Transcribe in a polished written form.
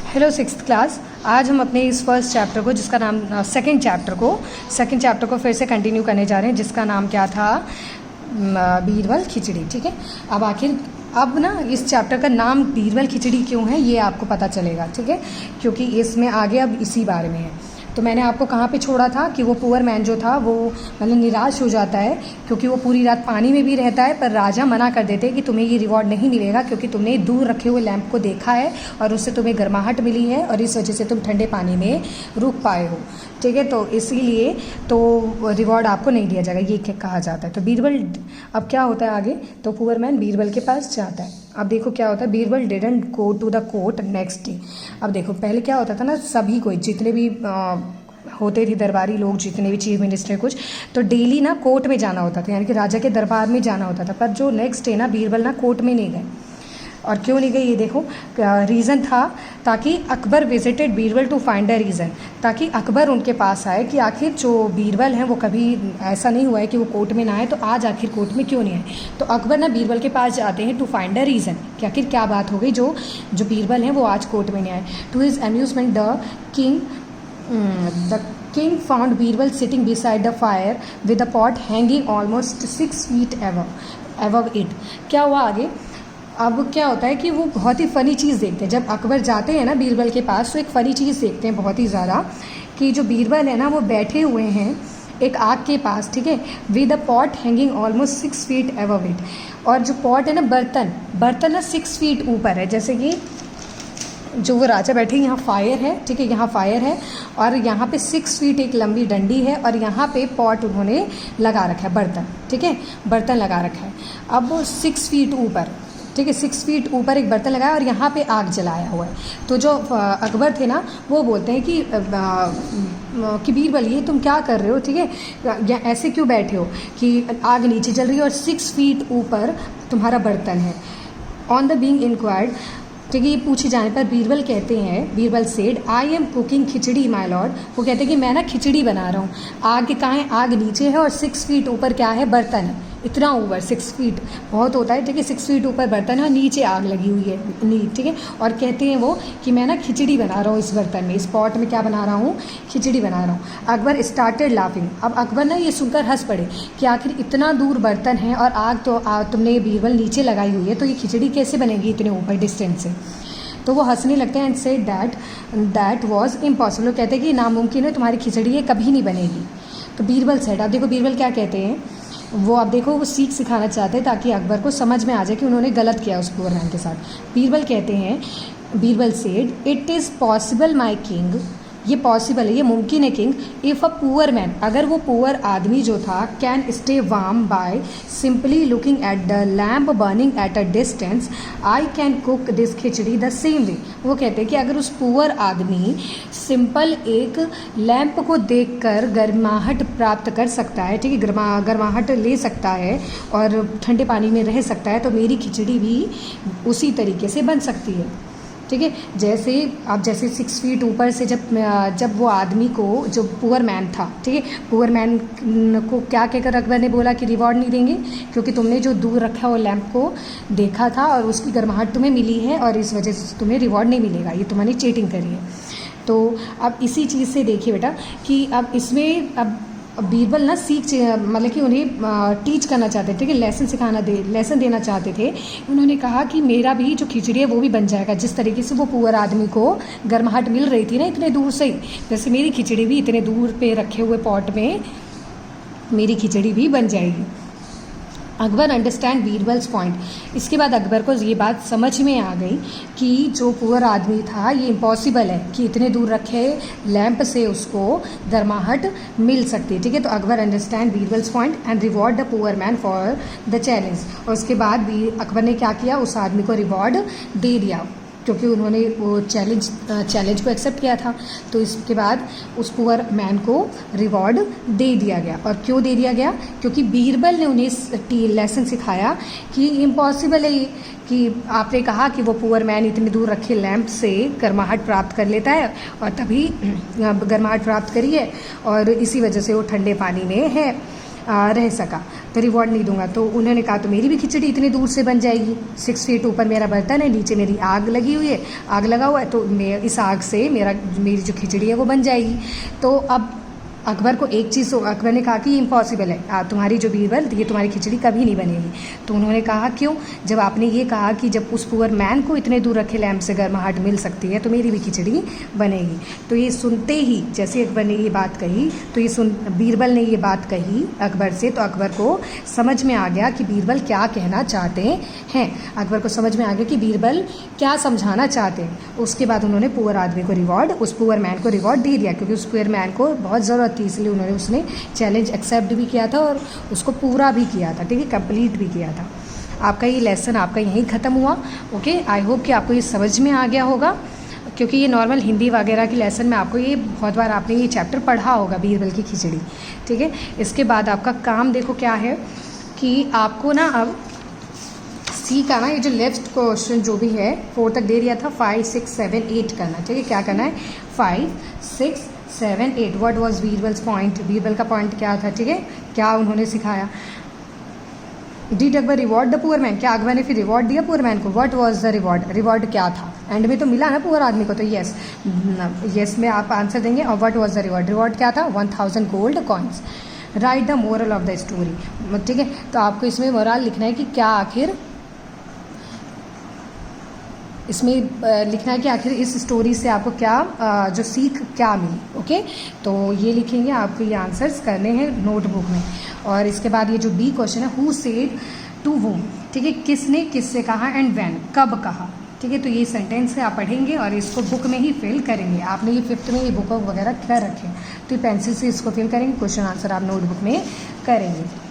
Hello sixth class. आज हम अपने इस फर्स्ट चैप्टर को जिसका नाम सेकंड चैप्टर को फिर से कंटिन्यू करने जा रहे हैं, जिसका नाम क्या था, बीरबल खिचड़ी। ठीक है, अब ना इस चैप्टर का नाम बीरबल खिचड़ी क्यों है ये आपको पता चलेगा। ठीक है, क्योंकि इसमें आगे अब इसी बारे में है। तो मैंने आपको कहाँ पे छोड़ा था कि वो पुअर मैन जो था वो मतलब निराश हो जाता है, क्योंकि वो पूरी रात पानी में भी रहता है, पर राजा मना कर देते हैं कि तुम्हें ये रिवॉर्ड नहीं मिलेगा क्योंकि तुमने दूर रखे हुए लैंप को देखा है और उससे तुम्हें गर्माहट मिली है और इस वजह से तुम ठंडे पानी में रुक पाए हो। ठीक है, तो इसीलिए तो रिवॉर्ड आपको नहीं दिया जाएगा, ये कहा जाता है। तो बीरबल अब क्या होता है आगे, तो पुअर मैन बीरबल के पास जाता है। अब देखो क्या होता है, Birbal didn't go to the court next day. अब देखो पहले क्या होता था ना, सभी कोई जितने भी होते थे दरबारी लोग, जितने भी चीफ मिनिस्टर कुछ, तो डेली ना कोर्ट में जाना होता था, यानी कि राजा के दरबार में जाना होता था। पर जो नेक्स्ट डे ना बीरबल ना कोर्ट में नहीं गए। और क्यों नहीं गए ये देखो, रीज़न था ताकि Akbar visited Birbal to find a reason, ताकि अकबर उनके पास आए कि आखिर जो बीरबल हैं वो कभी ऐसा नहीं हुआ है कि वो कोर्ट में ना आए, तो आज आखिर कोर्ट में क्यों नहीं आए। तो अकबर ना बीरबल के पास जाते हैं टू फाइंड अ रीज़न कि आखिर क्या बात हो गई जो बीरबल हैं वो आज कोर्ट में नहीं आए। To his amusement the king found Birbal sitting beside the fire with a pot hanging almost 6 feet above it। क्या हुआ आगे, अब क्या होता है कि वो बहुत ही फ़नी चीज़ देखते हैं। जब अकबर जाते हैं ना बीरबल के पास तो एक फ़नी चीज़ देखते हैं बहुत ही ज़्यादा, कि जो बीरबल है ना वो बैठे हुए हैं एक आग के पास। ठीक है, with a pot hanging almost 6 feet above it। और जो पॉट है ना, बर्तन ना 6 feet ऊपर है। जैसे कि जो वो राजा बैठे यहाँ फायर है, ठीक है, यहाँ फायर है और यहाँ पे 6 feet एक लंबी डंडी है और यहाँ पे पॉट उन्होंने लगा रखा है, बर्तन। ठीक है, बर्तन लगा रखा है। अब वो 6 feet ऊपर, ठीक है, 6 feet ऊपर एक बर्तन लगाया और यहाँ पे आग जलाया हुआ है। तो जो अकबर थे ना वो बोलते हैं कि बीरबल ये तुम क्या कर रहे हो, ठीक है, ऐसे क्यों बैठे हो कि आग नीचे जल रही है और 6 feet ऊपर तुम्हारा बर्तन है। ऑन द बीइंग इंक्वायर्ड, ठीक है, ये पूछे जाने पर बीरबल कहते हैं, Birbal said I am cooking khichdi my Lord. वो कहते हैं कि मैं ना खिचड़ी बना रहा हूँ। आग कहाँ है, आग नीचे है और 6 feet ऊपर क्या है, बर्तन है। इतना ऊपर 6 feet बहुत होता है, ठीक है, 6 feet ऊपर बर्तन है और नीचे आग लगी हुई है, ठीक है। और कहते हैं वो कि मैं ना खिचड़ी बना रहा हूँ इस बर्तन में, इस पॉट में क्या बना रहा हूँ, खिचड़ी बना रहा हूँ। Akbar started laughing. अब अकबर ना ये सुनकर हंस पड़े कि आखिर इतना दूर बर्तन है और आग तो तुमने बीरबल नीचे लगाई हुई है, तो ये खिचड़ी कैसे बनेगी इतने ऊपर डिस्टेंस से। तो वो हंसने लगते हैं and said that was impossible. कहते हैं कि नामुमकिन है, तुम्हारी खिचड़ी ये कभी नहीं बनेगी। तो बीरबल सेड, अब देखो बीरबल क्या कहते हैं, वो अब देखो वो सीख सिखाना चाहते हैं ताकि अकबर को समझ में आ जाए कि उन्होंने गलत किया उस पुअर मैन के साथ। बीरबल कहते हैं, Birbal said it is possible my king, ये पॉसिबल है, ये मुमकिन है king, if a poor man, अगर वो पुअर आदमी जो था can stay warm by simply looking at the lamp burning at a distance, I can cook this khichdi the same way. वो कहते हैं कि अगर उस पुअर आदमी सिंपल एक लैम्प को देखकर गर्माहट प्राप्त कर सकता है, ठीक है, गर्माहट ले सकता है और ठंडे पानी में रह सकता है, तो मेरी खिचड़ी भी उसी तरीके से बन सकती है। ठीक है, जैसे 6 feet ऊपर से जब वो आदमी को, जो पुअर मैन था, ठीक है, पुअर मैन को क्या कहकर अकबर ने बोला कि रिवॉर्ड नहीं देंगे क्योंकि तुमने जो दूर रखा वो लैंप को देखा था और उसकी गर्माहट तुम्हें मिली है और इस वजह से तुम्हें रिवॉर्ड नहीं मिलेगा, ये तुम्हारी चीटिंग करी है। तो अब इसी चीज़ से देखिए बेटा कि अब इसमें अब बीरबल ना मतलब कि उन्हें टीच करना चाहते थे, कि लेसन देना चाहते थे। उन्होंने कहा कि मेरा भी जो खिचड़ी है वो भी बन जाएगा, जिस तरीके से वो पुअर आदमी को गर्माहट मिल रही थी ना इतने दूर से, जैसे मेरी खिचड़ी भी इतने दूर पे रखे हुए पॉट में मेरी खिचड़ी भी बन जाएगी। Akbar understand Birbal's point. इसके बाद अकबर को ये बात समझ में आ गई कि जो पुअर आदमी था ये इम्पॉसिबल है कि इतने दूर रखे लैंप से उसको गर्माहट मिल सकती है। ठीक है, तो Akbar understand Birbal's point and reward the poor man for the challenge. और उसके बाद भी अकबर ने क्या किया, उस आदमी को रिवॉर्ड दे दिया क्योंकि उन्होंने वो चैलेंज को एक्सेप्ट किया था। तो इसके बाद उस पुअर मैन को रिवॉर्ड दे दिया गया। और क्यों दे दिया गया, क्योंकि बीरबल ने उन्हें लेसन सिखाया कि इम्पॉसिबल है ये, कि आपने कहा कि वो पुअर मैन इतनी दूर रखे लैंप से गर्माहट प्राप्त कर लेता है और तभी गर्माहट प्राप्त करी है और इसी वजह से वो ठंडे पानी में है। रह सका, तो रिवॉर्ड नहीं दूंगा। तो उन्होंने कहा तो मेरी भी खिचड़ी इतनी दूर से बन जाएगी, 6 फीट ऊपर मेरा बर्तन है, नीचे मेरी आग लगी हुई है, आग लगा हुआ है, तो इस आग से मेरी जो खिचड़ी है वो बन जाएगी। तो अब अकबर को एक चीज़, अकबर ने कहा कि ये इम्पॉसिबल है, तुम्हारी जो बीरबल ये तुम्हारी खिचड़ी कभी नहीं बनेगी। तो उन्होंने कहा क्यों? जब आपने ये कहा कि जब उस पुअर मैन को इतने दूर रखे लैम्प से गर्माहट मिल सकती है तो मेरी भी खिचड़ी बनेगी। तो ये सुनते ही जैसे अकबर ने ये बात कही, तो बीरबल ने ये बात कही अकबर से, तो अकबर को समझ में आ गया कि बीरबल क्या कहना चाहते हैं। अकबर को समझ में आ गया कि बीरबल क्या समझाना चाहते हैं। उसके बाद उन्होंने पुअर आदमी को रिवॉर्ड, उस पुअर मैन को रिवॉर्ड दे दिया, क्योंकि उस पुअर मैन को बहुत ज़रूरत थी, इसलिए उसने चैलेंज एक्सेप्ट भी किया था और उसको पूरा भी किया था, ठीक है, कंप्लीट भी किया था। आपका ये लेसन आपका यहीं ख़त्म हुआ। ओके, आई होप कि आपको ये समझ में आ गया होगा, क्योंकि ये नॉर्मल हिंदी वगैरह की लेसन में आपको ये बहुत बार आपने ये चैप्टर पढ़ा होगा, बीरबल की खिचड़ी, ठीक है। इसके बाद आपका काम देखो क्या है कि आपको ना अब सी का ना ये जो लेफ्ट क्वेश्चन जो भी है 4 तक दे दिया था, 5, 6, 7, 8 करना, ठीक है। क्या करना है? 5, 6, 7, 8। What was Birbal's point? Birbal का पॉइंट क्या था, ठीक है, क्या उन्होंने सिखाया? Did Akbar reward the poor man? क्या अकबर ने फिर रिवॉर्ड दिया पुअर मैन को? What was the reward? Reward क्या था? एंड में तो मिला ना पुअर आदमी को, तो यस में आप आंसर देंगे। और what was the reward? Reward क्या था? 1000 gold coins. Right the moral of the story, ठीक है। तो आपको इसमें मोरल लिखना है कि क्या आखिर इसमें लिखना है कि आखिर इस स्टोरी से आपको क्या जो सीख क्या मिली। ओके, तो ये लिखेंगे, आपको ये आंसर्स करने हैं नोटबुक में। और इसके बाद ये जो बी क्वेश्चन है, हु सेड टू वूम, ठीक है, किसने किससे कहा, एंड व्हेन, कब कहा, ठीक है। तो ये सेंटेंस है, आप पढ़ेंगे और इसको बुक में ही फिल करेंगे। आपने ये 5th में ये बुक वगैरह कर रखे हैं, तो ये पेंसिल से इसको फिल करेंगे, क्वेश्चन आंसर आप नोटबुक में करेंगे।